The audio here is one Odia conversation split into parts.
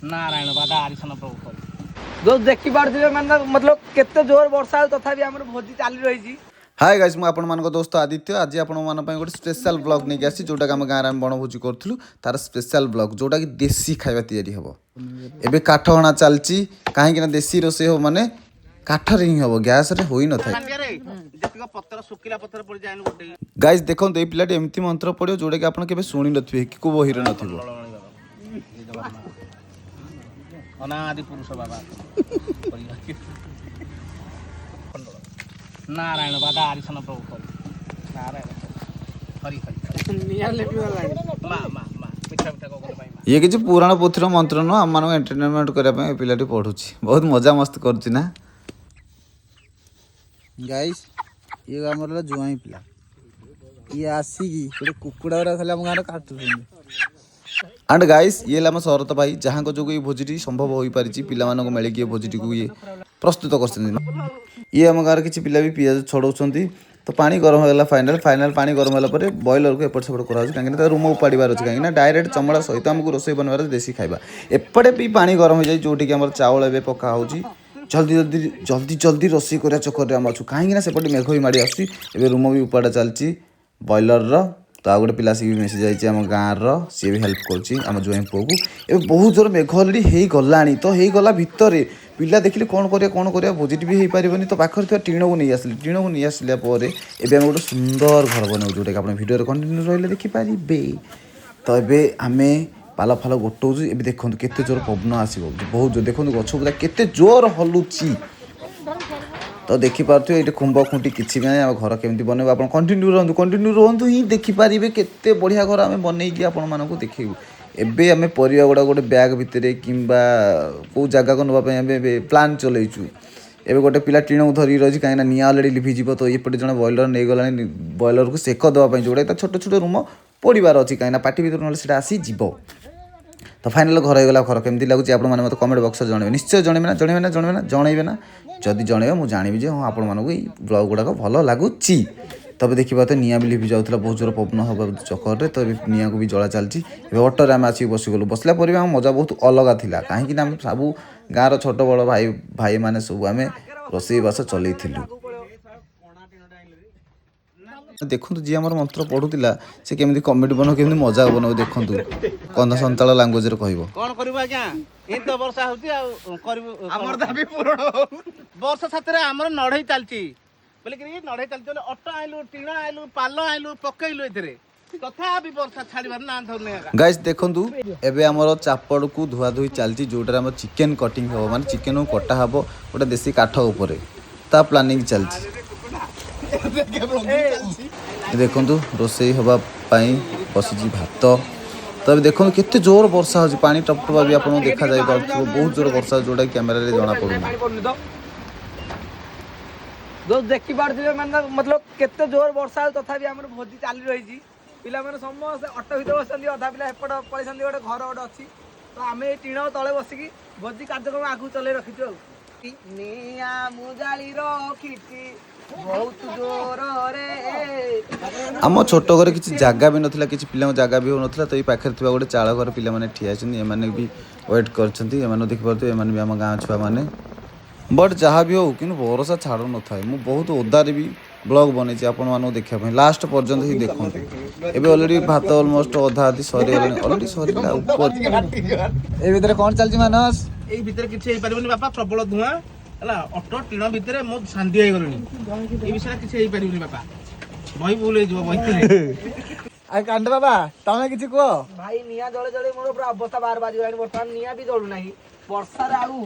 नारायण बादा आरिसन प्रभु जो देखि पारथिबे माने मतलब केते जोर वर्षा तथापि हमर भोजी चालू रही छी। हाय गाइस मुझे आपण दोस्त आदित्य आज आपण गोटे स्पेशल ब्लॉग नहीं आसी जोटा आम गाँव में बनभोजी करूँ तार स्पेशल ब्लॉग जोटा कि देसी खाଇବା तैयारी हम एबे काठ हणा चलची कहीं देसी रोसे हो माने काठरे ही हम गैस रे होई न थाए गाइस देखो ये पिलाटी एमती मंत्र पड़ो जोटा कि आप शुणी नी कि को बही न अनादि पुरुष बाबा नारायण बादा आरिसन प्रभु नारायण हरि हरि निया लेपि वाला मा मा मा मिठा मिठा को भाई मा ये किसी पुराण पोथीर मंत्र नुह आम मान एंटरटेनमेंट करने पिलाटी पढ़ुची बहुत मजा मस्त करुच्ची ना गाइस ये आमर जुआई पिला ये आसिकी गोटे कुकुड़ा खाली आम गाँव काटुଛନ୍ତି एंड गाइस ये आम शरत भाई जहाँ जो ये भोजी संभव हो पारी पिला मिलकर ये भोजी को ये प्रस्तुत कर ये आम गाँव किसी पिला भी पियाज छड़ाऊँ तो पानी गरम होगा फाइनाल पानी गरम होगा बॉयलर को एपट सेपट कराऊँ कहीं रूम उपाड़ार अच्छे कहीं डायरेक्ट चमड़ा सहित आमको रोसे बनवार देसी खाଇବା एपटे भी पानी गरम हो जाए जोटि आम चाउल ए पका हो जल्दी जल्दी जल्दी जल्दी रोसे कर चक्कर आम अच्छु कहीं सेपटे मेघ भी माड़ी आसूँ ए रूम भी उपाड़ा चलती बॉयलर तो आ गए पिला सी मिसी जाइए आम गाँव सी भी हेल्प कर जुआई पुओ को ए बहुत जोर मेघ अलरेडी हो गला तो हो गला भितर पिला देखिले कौन करा भोजी भी हो पारनि तो पाखे टीण को नहीं आसिले टीण को नहीं आसला एवं गोटे सुंदर घर बनाऊ जोटा कि आप भिडियो कंटिन्यू रही देखिपारे तो ये आम पाल फाल गोटाऊँ ए देखो केते जोर पवन आसो बहुत जोर देखो गछ पूरा केते जोर हलुची तो देखिपे ये खुंब खुंटी किसी ना आम घर केमी बनइबा आप कंटिन्यू रुहतु ही देखिपारे केते बढ़िया घर आम बनईकी आपको देखू एबे आम परिया गुड़ा गोटे बैग भितर कि कौ जगह को नापी प्लान चलैचु एबे गोटे पिला टीण को धरिक रही कहीं निआ अलरेडी लिभिज तो ये पटे जन बॉयलर नहीं गला बॉयलर को सेक देवाई जोड़ा छोट छोट रूम पड़ार अच्छी कहीं पार्टी भर ना आसीज तो फाइनाल घर होगा घर केमती लगुच आप मतलब कमेंट बक्स जनइबे निश्चय जनइबे ना जदि जनइबे मुझे जानवी हाँ आपको ये ब्लॉग गुड़ाक भल लगुच तब देखा तो निआ भी लिभि जाऊला बहुत जोर पवन हवा चक्कर तो निआ को भी जला चलती अटोरे आम आसिक बसीगलु बसला पर भी मजा बहुत अलग था कहीं सब गाँव छोट बड़ भाई भाई मैंने सब आम रोसईबास चलू देखु जी आम मंत्र पढ़ुला से केमी कमेडी बनाओ केमी मजा बनाओ देखु कंधा संताल लांगुएज कह कौन करू आज्ञा इन तो वर्षा होती आमर दाबी पूरण वर्ष साथरे आमर नढ़ई चलती बोले कि नढ़ई चलती अटो आइलु टीण आइलु पाल आइलु पकईलु एथरे तथापि वर्षा छाड़बार ना धरने गाइस देखंतु एबे हमर चापड़ को धुआ धुई चलती जोटा हम चिकेन कटिंग हो माने चिकेन को कटा हबो गोटे देसी काठ ऊपर ता प्लानिंग चलती देखंतु रोसई हवा पाई बसी भात तो देखो केते जोर वर्षा हो पानी टपटपा भी आपको देखा जाए बहुत जोर वर्षा जोटा कैमेरा रे जना पड़ुना जो देखि पारथिबे माने मतलब केते जोर वर्षा तथापि हमर भोजी चालू रही छी पिला माने समस्त ऑटो भीतर बसंदी अधा पिला एपट पळेसंदी गोटे घर गोटे अछि तो आमे टीण तळे बसिकी भोजी कार्यक्रम आगु चले रखिछु निया मुजाली रखिछि बहुत जोर रे आम छोट घर किसी जगह भी नाला किसी पिला जगह भी होना तो ये पाखे गोटे चाल घर पे ठिया एम भी वेट कर देखिपे एम भी आम गाँव छुआ मैंने बट जहाँ भी हो कि भरोसा छाड़ न था मुझे बहुत ओदारे भी ब्लॉग बनई आपको देखापी लास्ट पर्यंत ही देखते एवं अलरेडी भात अलमोस्ट अधा अधी सरीगला अलरेडी सरीला ऊपर कौन चलती मानस एई भितर किछि हेई परिबनी बापा प्रबल धुआं हला ऑटो टीण भितर मो शांति होई गलनी ए विषय किछि हेई परिबनी बापा बही भूल जो बही आ कांड बाबा तमे किछि को भाई निया जळे जळे मोर पूरा अवस्था बाहर बाजी गलानी वर्तमान निया भी जळु नाही वर्षा रे आउ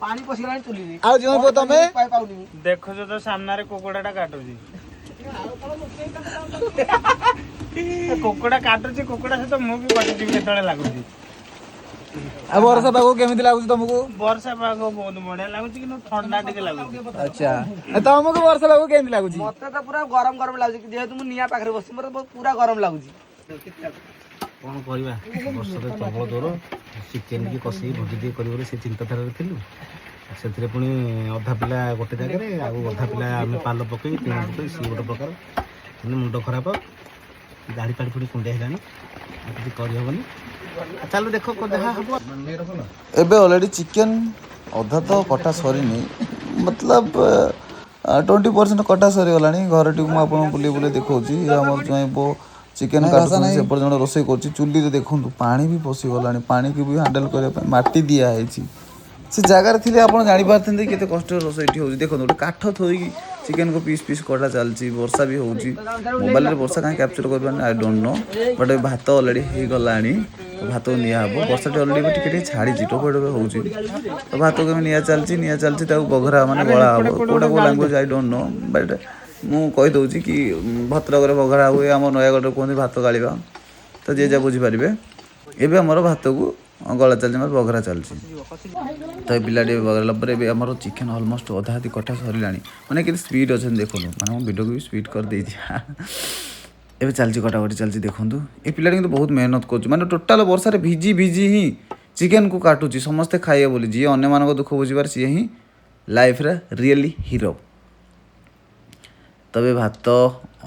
पानी पसिगलानी चुली रे आ जो को तमे पाई पाउनी देखो जो तो सामने रे कोकोडाटा काटुजी कोकोडा काटुजी कोकोडा से तो मु भी कटि दिबे केतळे लागुजी आ वर्षा पागो केमिति लागुछ तुमको वर्षा पागो बहुत बढ़िया लागुची कि ठंडा टिके लागुची अच्छा तुमको वर्षा पागो केमिति लागुछ मते तो पूरा गरम गरम लागुची जेहेतु मु निया पाखरे बसी मते पूरा गरम लागुची कौन करवा वर्ष प्रबल जोर चिकेन की कषि भोजी टे कर चिंताधारा थिलु से पुणी अधा पिला गोटे जगह अधा पिला आम पाल पकई टीण पकई सी गोटे प्रकार मुंड खराब ଗାଡ଼ି ଫାଡ଼ି ପୁଣି କୁଣ୍ଡେଇ ହେଲାଣି କିଛି କରିହେବନି। ଚାଲୁ ଦେଖ ଯାହା ହବ। ଏବେ ଅଲରେଡ଼ି ଚିକେନ୍ ଅଧା ତ କଟା ସରିନି, ମତଲବ 20% କଟା ସରିଗଲାଣି। ଘରଟିକୁ ମୁଁ ଆପଣଙ୍କୁ ବୁଲେଇ ବୁଲେଇ ଦେଖାଉଛି। ଆମର ଜ୍ୱାଇଁ ବୋଉ ଚିକେନ୍ କାଟୁଛନ୍ତି, ସେପଟେ ଜଣେ ରୋଷେଇ କରୁଛି। ଚୁଲିରେ ଦେଖନ୍ତୁ ପାଣି ବି ପଶିଗଲାଣି, ପାଣିକି ବି ହ୍ୟାଣ୍ଡେଲ୍ କରିବା ପାଇଁ ମାଟି ଦିଆହେଇଛି। ସେ ଜାଗାରେ ଥିଲେ ଆପଣ ଜାଣିପାରିଥାନ୍ତେ କେତେ କଷ୍ଟରେ ରୋଷେଇଟି ହେଉଛି। ଦେଖନ୍ତୁ ଗୋଟେ କାଠ ଥୋଇକି ଚିକେନ୍କୁ ପିସ୍ ପିସ୍ କଟା ଚାଲିଛି। ବର୍ଷା ବି ହେଉଛି। ମୋବାଇଲରେ ବର୍ଷା କାହିଁ କ୍ୟାପଚର୍ କରିପାରୁନି ଆଇ ଡୋଣ୍ଟ ନୋ, ବଟ୍ ଭାତ ଅଲରେଡ଼ି ହେଇଗଲାଣି। ତ ଭାତକୁ ନିଆ ହେବ। ବର୍ଷାଟି ଅଲରେଡ଼ି ଟିକେ ଟିକେ ଛାଡ଼ିଛି, ଟୋପେ ଟୋପେ ହେଉଛି। ତ ଭାତକୁ ଏବେ ନିଆ ଚାଲିଛି ତାକୁ ବଘରା ମାନେ ଗଳା ହେବ। କେଉଁଟା କେଉଁ language I don't know, but ମୁଁ କହିଦେଉଛି କି ଭଦ୍ରକରେ ବଘରା ହୁଏ, ଆମ ନୟାଗଡ଼ରେ କୁହନ୍ତି ଭାତ ଗାଳିବା। ତ ଯିଏ ଯାହା ବୁଝିପାରିବେ। ଏବେ ଆମର ଭାତକୁ ଗଳା ଚାଲିଛି, ଆମର ବଘରା ଚାଲିଛି। ତ ଏ ପିଲାଟି ବଘରିଲା ପରେ ଏବେ ଆମର ଚିକେନ୍ ଅଲମୋଷ୍ଟ ଅଧା ଅଧି କଟା ସରିଲାଣି। ମାନେ କେତେ ସ୍ପିଡ୍ ଅଛନ୍ତି ଦେଖନ୍ତୁ, ମାନେ ମୁଁ ଭିଡ଼ିଓକୁ ବି ସ୍ପିଡ୍ କରିଦେଇଛି। ଏବେ ଚାଲିଛି କଟାକଟି ଚାଲିଛି ଦେଖନ୍ତୁ। ଏ ପିଲାଟି କିନ୍ତୁ ବହୁତ ମେହନତ କରୁଛି, ମାନେ ଟୋଟାଲ୍ ବର୍ଷାରେ ଭିଜି ହିଁ ଚିକେନ୍କୁ କାଟୁଛି ସମସ୍ତେ ଖାଇବେ ବୋଲି। ଯିଏ ଅନ୍ୟମାନଙ୍କ ଦୁଃଖ ବୁଝିପାରେ ସିଏ ହିଁ ଲାଇଫ୍ରେ ରିଏଲି ହିରୋ। ତବେ ଭାତ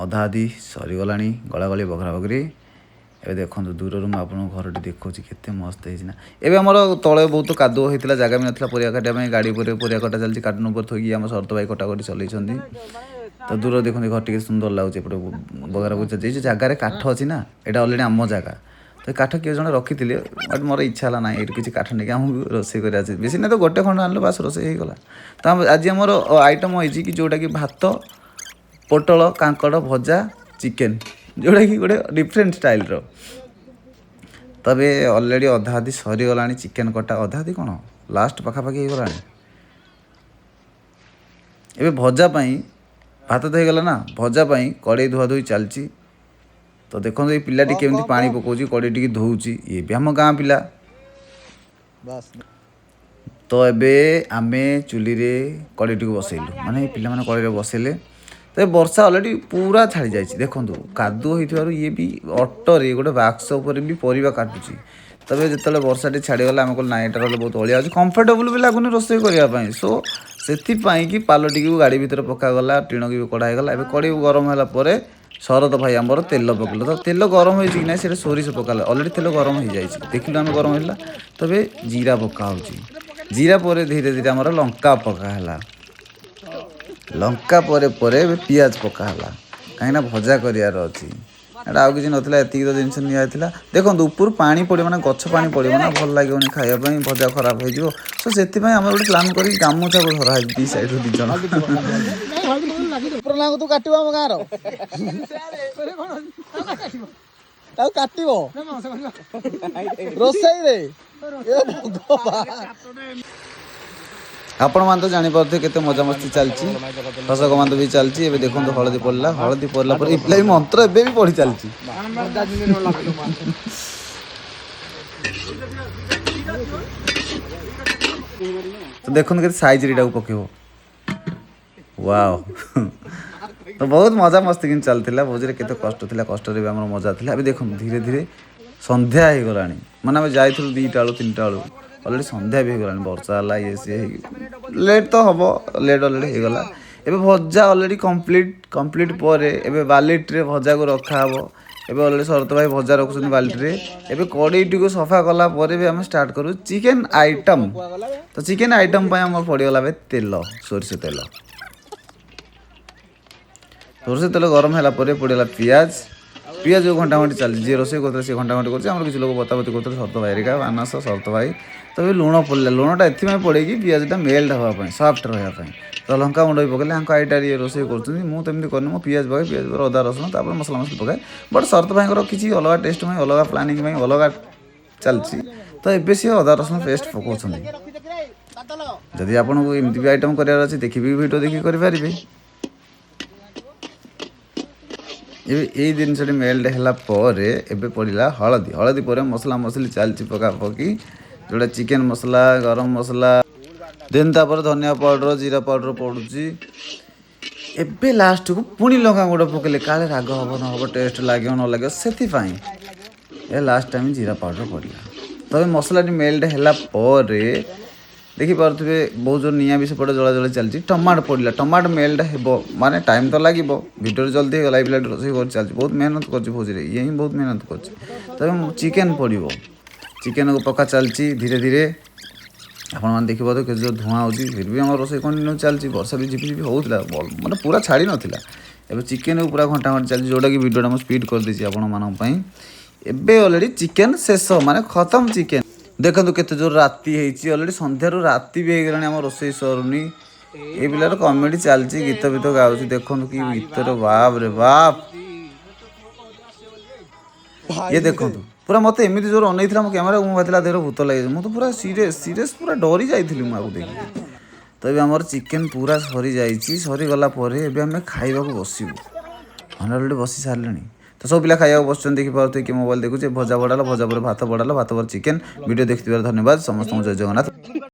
ଅଧା ଅଧି ସରିଗଲାଣି, ଗଳାଗଳି ବଘରା ବଘରି। ଏବେ ଦେଖନ୍ତୁ ଦୂରରୁ ମୁଁ ଆପଣଙ୍କୁ ଘରଟି ଦେଖାଉଛି କେତେ ମସ୍ତ ହେଇଛି ନା। ଏବେ ଆମର ତଳେ ବହୁତ କାଦୁଅ ହେଇଥିଲା, ଜାଗା ବି ନଥିଲା ପରିବା କାଟିବା ପାଇଁ। ଗାଡ଼ି ଉପରେ ପରିବା କଟା ଚାଲିଛି, କାର୍ଟୁନ୍ ଉପରେ ଥୋଇକି ଆମ ଶରତ ଭାଇ କଟାକଟି ଚଲେଇଛନ୍ତି। ତ ଦୂର ଦେଖନ୍ତୁ ଘର ଟିକେ ସୁନ୍ଦର ଲାଗୁଛି। ଏପଟେ ବଗରା ବଗିଚା ଯେ ଜାଗାରେ କାଠ ଅଛି ନା, ଏଇଟା ଅଲରେଡ଼ି ଆମ ଜାଗା। ତ କାଠ କିଏ ଜଣେ ରଖିଥିଲେ, ବଟ୍ ମୋର ଇଚ୍ଛା ହେଲା ନାହିଁ ଏଇଠି କିଛି କାଠ ନେଇକି ଆମକୁ ରୋଷେଇ କରିବା ଅଛି। ବେଶୀ ନାହିଁ ତ ଗୋଟେ ଖଣ୍ଡ ଆଣିଲେ ବାସ୍ ରୋଷେଇ ହେଇଗଲା। ତ ଆଜି ଆମର ଆଇଟମ୍ ହେଇଛି କି ଯେଉଁଟାକି ଭାତ, ପୋଟଳ କାଙ୍କଡ଼ ଭଜା, ଚିକେନ୍, ଯେଉଁଟାକି ଗୋଟେ ଡିଫରେଣ୍ଟ ଷ୍ଟାଇଲ୍ର। ତବେ ଅଲରେଡ଼ି ଅଧା ଅଧି ସରିଗଲାଣି ଚିକେନ୍ କଟା, ଅଧା ଅଧି କ'ଣ ଲାଷ୍ଟ ପାଖାପାଖି ହେଇଗଲାଣି। ଏବେ ଭଜା ପାଇଁ ଭାତ ତ ହେଇଗଲା ନା, ଭଜା ପାଇଁ କଡ଼େଇ ଧୁଆଧୁଇ ଚାଲିଛି। ତ ଦେଖନ୍ତୁ ଏଇ ପିଲାଟି କେମିତି ପାଣି ପକାଉଛି, କଡ଼େଇ ଟିକେ ଧୋଉଛି। ଇଏ ବି ଆମ ଗାଁ ପିଲା। ତ ଏବେ ଆମେ ଚୁଲିରେ କଡ଼େଇଟିକୁ ବସେଇଲୁ, ମାନେ ପିଲାମାନେ କଡ଼େଇରେ ବସେଇଲେ। ତ ଏ ବର୍ଷା ଅଲରେଡ଼ି ପୁରା ଛାଡ଼ି ଯାଇଛି। ଦେଖନ୍ତୁ କାଦୁଅ ହେଇଥିବାରୁ ଇଏ ବି ଅଟୋରେ ଗୋଟେ ବାକ୍ସ ଉପରେ ବି ପରିବା କାଟୁଛି। ତବେ ଯେତେବେଳେ ବର୍ଷାଟି ଛାଡ଼ିଗଲା ଆମେ କହିଲୁ ନାଇଁ ଏଇଟା ରହିଲେ ବହୁତ ଅଳିଆ ଅଛି, କମ୍ଫର୍ଟେବୁଲ୍ ବି ଲାଗୁନି ରୋଷେଇ କରିବା ପାଇଁ। ସୋ ସେଥିପାଇଁ କି ପାଲଟିକୁ ଗାଡ଼ି ଭିତରେ ପକାଗଲା, ଟିଣକି ବି କଢ଼ା ହେଇଗଲା। ଏବେ କଡ଼େଇ ଗରମ ହେଲା ପରେ ଶରତ ଭାଇ ଆମର ତେଲ ପକାଇଲେ। ତ ତେଲ ଗରମ ହେଇଛି କି ନାହିଁ ସେଇଟା ସୋରିଷ ପକାଇଲେ, ଅଲରେଡ଼ି ତେଲ ଗରମ ହେଇଯାଇଛି ଦେଖିଲୁ ଆମେ ଗରମ ହେଇଥିଲା। ତବେ ଜିରା ପକା ହେଉଛି, ଜିରା ପରେ ଧୀରେ ଧୀରେ ଆମର ଲଙ୍କା ପକା ହେଲା। ଲଙ୍କା ପରେ ପରେ ଏବେ ପିଆଜ ପକା ହେଲା, କାହିଁକିନା ଭଜା କରିବାର ଅଛି। ଏଇଟା ଆଉ କିଛି ନଥିଲା, ଏତିକି ତ ଜିନିଷ ନିଆ ହେଇଥିଲା। ଦେଖନ୍ତୁ ଉପରୁ ପାଣି ପଡ଼ିବ ନା, ଗଛ ପାଣି ପଡ଼ିବ ନା, ଭଲ ଲାଗିବନି ଖାଇବା ପାଇଁ, ଭଜା ଖରାପ ହେଇଯିବ। ସୋ ସେଥିପାଇଁ ଆମର ଗୋଟେ ପ୍ଲାନ୍ କରିକି ଗାମୁଛାକୁ ଧରା ହେଇଛି ଦି ସାଇଡ଼୍ରୁ ଦି ଜଣ। ତୁ କାଟିବ ଆମ ଗାଁର ତାକୁ କାଟିବ ରୋଷେଇରେ। ଆପଣମାନେ ତ ଜାଣିପାରୁଥିବେ କେତେ ମଜାମସ୍ତି ଚାଲିଛି, ହସ କମାନ୍ତ ବି ଚାଲିଛି। ଏବେ ଦେଖନ୍ତୁ ହଳଦୀ ପଡ଼ିଲା, ହଳଦୀ ପଡ଼ିଲା ପରେ ଏ ପିଲା ବି ମନ୍ତ୍ର ଏବେ ବି ପଢ଼ି ଚାଲିଛି। ତ ଦେଖନ୍ତୁ କେତେ ସାଇଜ୍ରେ ଏଇଟାକୁ ପକେଇବ। ୱାଓ। ତ ବହୁତ ମଜାମସ୍ତି କିନ୍ତୁ ଚାଲିଥିଲା ଭୋଜିରେ, କେତେ କଷ୍ଟ ଥିଲା, କଷ୍ଟରେ ବି ଆମର ମଜା ଥିଲା। ଏବେ ଦେଖନ୍ତୁ ଧୀରେ ଧୀରେ ସନ୍ଧ୍ୟା ହେଇଗଲାଣି, ମାନେ ଆମେ ଯାଇଥିଲୁ 2ଟା ବେଳୁ 3ଟା ବେଳୁ, ଅଲରେଡ଼ି ସନ୍ଧ୍ୟା ବି ହେଇଗଲାଣି। ବର୍ଷା ହେଲା ଇଏ ସିଏ ହେଇକି ଲେଟ୍ ତ ହେବ, ଲେଟ୍ ଅଲରେଡ଼ି ହେଇଗଲା। ଏବେ ଭଜା ଅଲରେଡ଼ି କମ୍ପ୍ଲିଟ୍ ପରେ ଏବେ ବାଲିଟିରେ ଭଜାକୁ ରଖାହେବ। ଏବେ ଅଲରେଡ଼ି ଶରତ ଭାଇ ଭଜା ରଖୁଛନ୍ତି ବାଲ୍ଟିରେ। ଏବେ କଡ଼େଇଟିକୁ ସଫା କଲା ପରେ ବି ଆମେ ଷ୍ଟାର୍ଟ କରୁ ଚିକେନ୍ ଆଇଟମ୍। ତ ଚିକେନ୍ ଆଇଟମ୍ ପାଇଁ ଆମର ପଡ଼ିଗଲା ଏବେ ତେଲ, ସୋରିଷ ତେଲ। ସୋରିଷ ତେଲ ଗରମ ହେଲା ପରେ ପଡ଼ିଗଲା ପିଆଜ ଯେଉଁ ଘଣ୍ଟାଘଣ୍ଟି ଚାଲିଛି। ଯିଏ ରୋଷେଇ କରୁଥିଲେ ସେ ଘଣ୍ଟାଘଣ୍ଟି କରୁଛି, ଆମର କିଛି ଲୋକ ବତାବତି କରୁଥିଲେ, ଶରତ ଭାଇ ହେରିକା, ମାନସ, ଶରତ ଭାଇ। ତ ଏବେ ଲୁଣ ପଡ଼ିଲା, ଲୁଣଟା ଏଥିପାଇଁ ପଡ଼େ କି ପିଆଜଟା ମେଲ୍ଟ ହେବା ପାଇଁ, ସଫ୍ଟ ରହିବା ପାଇଁ। ତ ଲଙ୍କା ଗୁଣ୍ଡ ବି ପକାଇଲେ, ଆଙ୍କ ଆଇଟାରେ ଇଏ ରୋଷେଇ କରୁଛନ୍ତି। ମୁଁ ତ ଏମିତି କରିନି, ମୁଁ ପିଆଜ ପକାଏ, ପିଆଜ ପରେ ଅଦା ରସୁଣ, ତାପରେ ମସଲା ମସଲି ପକାଏ। ବଟ୍ ଶରତ ଭାଇଙ୍କର କିଛି ଅଲଗା ଟେଷ୍ଟ ପାଇଁ, ଅଲଗା ପ୍ଲାନିଂ ପାଇଁ ଅଲଗା ଚାଲିଛି। ତ ଏବେ ସିଏ ଅଦା ରସୁଣ ପେଷ୍ଟ ପକାଉଛନ୍ତି। ଯଦି ଆପଣଙ୍କୁ ଏମିତି ବି ଆଇଟମ୍ କରିବାର ଅଛି, ଦେଖିବି ଭିଡ଼ିଓ ଦେଖିକି କରିପାରିବେ। ଏବେ ଏଇ ଜିନିଷଟି ମେଲ୍ଟ ହେଲା ପରେ ଏବେ ପଡ଼ିଲା ହଳଦୀ, ହଳଦୀ ପରେ ମସଲା ମସଲି ଚାଲିଛି ପକାପକି, ଯେଉଁଟା ଚିକେନ୍ ମସଲା, ଗରମ ମସଲା, ଦେନ୍ ତାପରେ ଧନିଆ ପାଉଡ଼ର, ଜିରା ପାଉଡ଼ର ପଡ଼ୁଛି। ଏବେ ଲାଷ୍ଟକୁ ପୁଣି ଲଙ୍କା ଗୁଣ୍ଡ ପକାଇଲେ କାଳେ ରାଗ ହେବ ନ ହେବ, ଟେଷ୍ଟ ଲାଗିବ ନ ଲାଗିବ, ସେଥିପାଇଁ ଏ ଲାଷ୍ଟ ଟାଇମ୍ ଜିରା ପାଉଡ଼ର ପଡ଼ିଲା। ତବେ ମସଲାଟି ମେଲ୍ଟ ହେଲା ପରେ ଦେଖିପାରୁଥିବେ ବହୁତ ଜୋର ନିଆଁ ବି ସେପଟେ ଜଳାଜଳି ଚାଲିଛି। ଟମାଟୋ ପଡ଼ିଲା, ଟମାଟୋ ମେଲ୍ଟ ହେବ ମାନେ ଟାଇମ୍ ତ ଲାଗିବ। ଭିଡ଼ିଓରେ ଜଲ୍ଦି ହେଇଗଲା, ଏଇ ପିଲାଟି ରୋଷେଇ କରି ଚାଲିଛି, ବହୁତ ମେହନତ କରୁଛି ଭୋଜିରେ, ଇଏ ହିଁ ବହୁତ ମେହନତ କରୁଛି। ତେବେ ଚିକେନ୍ ପଡ଼ିବ, ଚିକେନ୍କୁ ପକା ଚାଲିଛି ଧୀରେ ଧୀରେ। ଆପଣମାନେ ଦେଖିପାରୁଥିବେ କେତେ ଜୋର ଧୂଆଁ ହେଉଛି, ଫିର୍ ବି ଆମର ରୋଷେଇ କଣ୍ଟିନ୍ୟୁ ଚାଲିଛି। ବର୍ଷା ବି ଝିପିଝିପି ହେଉଥିଲା, ମାନେ ପୁରା ଛାଡ଼ି ନଥିଲା। ଏବେ ଚିକେନ୍କୁ ପୁରା ଘଣ୍ଟା ଘଣ୍ଟା ଚାଲିଛି, ଯେଉଁଟାକି ଭିଡ଼ିଓଟା ମୁଁ ସ୍ପିଡ଼୍ କରିଦେଇଛି ଆପଣମାନଙ୍କ ପାଇଁ। ଏବେ ଅଲରେଡ଼ି ଚିକେନ୍ ଶେଷ, ମାନେ ଖତମ ଚିକେନ୍। ଦେଖନ୍ତୁ କେତେ ଜୋର ରାତି ହେଇଛି, ଅଲରେଡ଼ି ସନ୍ଧ୍ୟାରୁ ରାତି ବି ହେଇଗଲାଣି, ଆମ ରୋଷେଇ ସରୁନି। ଏଇ ପିଲାର କମେଡ଼ି ଚାଲିଛି, ଗୀତ ଫୀତ ଗାଉଛି, ଦେଖନ୍ତୁ କି ଗୀତର ବାପ ରେ ବାପ। ଇଏ ଦେଖନ୍ତୁ ପୁରା ମୋତେ ଏମିତି ଜୋର ଅନେଇଥିଲା ମୋ କ୍ୟାମେରା, ମୁଁ ଭାବିଥିଲା ଦେହରେ ଭୂତ ଲାଗିଛି। ମୁଁ ତ ପୁରା ସିରିୟସ୍ ପୁରା ଡରି ଯାଇଥିଲି ମୁଁ ଆକୁ ଦେଖିକି। ତ ଏବେ ଆମର ଚିକେନ୍ ପୁରା ସରିଯାଇଛି, ସରିଗଲା ପରେ ଏବେ ଆମେ ଖାଇବାକୁ ବସିବୁ। ଆମେ ଅଲରେଡ଼ି ବସି ସାରିଲେଣି। ତ ସବୁ ପିଲା ଖାଇବାକୁ ବସୁଛନ୍ତି, ଦେଖିପାରୁଥିବେ କି ମୋବାଇଲ୍ ଦେଖୁଛି। ଭଜା ବଢ଼ାଲା, ଭଜା ପରେ ଭାତ ବଢ଼ାଲା, ଭାତ ପରେ ଚିକେନ୍। ଭିଡ଼ିଓ ଦେଖିଥିବାରୁ ଧନ୍ୟବାଦ ସମସ୍ତଙ୍କୁ, ଜୟ ଜଗନ୍ନାଥ।